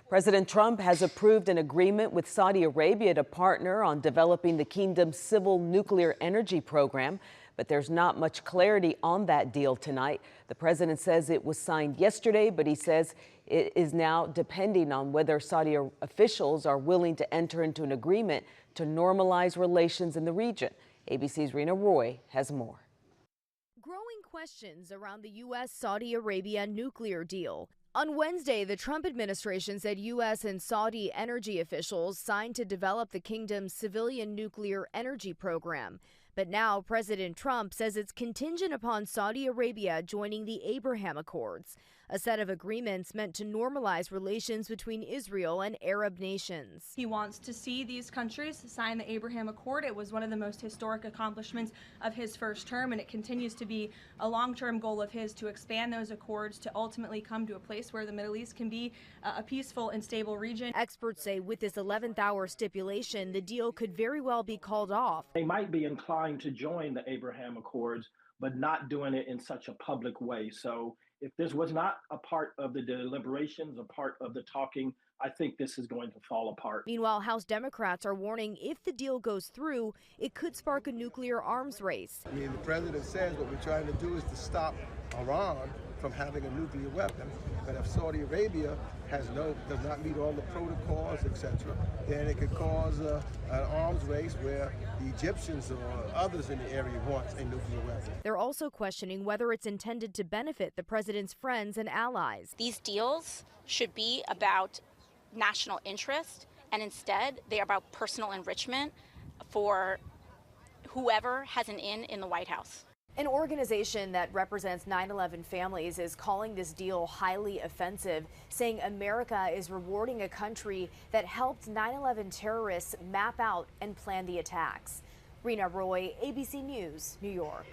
President Trump has approved an agreement with Saudi Arabia to partner on developing the kingdom's civil nuclear energy program, but there's not much clarity on that deal tonight. The president says it was signed yesterday, but he says it is now depending on whether Saudi officials are willing to enter into an agreement to normalize relations in the region. ABC's Rena Roy has more. Growing questions around the U.S.-Saudi Arabia nuclear deal. On Wednesday, the Trump administration said U.S. and Saudi energy officials signed to develop the kingdom's civilian nuclear energy program. But now President Trump says it's contingent upon Saudi Arabia joining the Abraham Accords, a set of agreements meant to normalize relations between Israel and Arab nations. He wants to see these countries sign the Abraham Accord. It was one of the most historic accomplishments of his first term, and it continues to be a long-term goal of his to expand those accords to ultimately come to a place where the Middle East can be a peaceful and stable region. Experts say with this 11th hour stipulation, the deal could very well be called off. They might be inclined to join the Abraham Accords, but not doing it in such a public way. So if this was not a part of the deliberations, a part of the talking, I think this is going to fall apart. Meanwhile, House Democrats are warning if the deal goes through, it could spark a nuclear arms race. I mean, the president says what we're trying to do is to stop Iran from having a nuclear weapon. But if Saudi Arabia does not meet all the protocols, etc., then it could cause an arms race where the Egyptians or others in the area want a nuclear weapon. They're also questioning whether it's intended to benefit the president's friends and allies. These deals should be about national interest, and instead they are about personal enrichment for whoever has an in the White House. An organization that represents 9/11 families is calling this deal highly offensive, saying America is rewarding a country that helped 9/11 terrorists map out and plan the attacks. Rena Roy, ABC News, New York.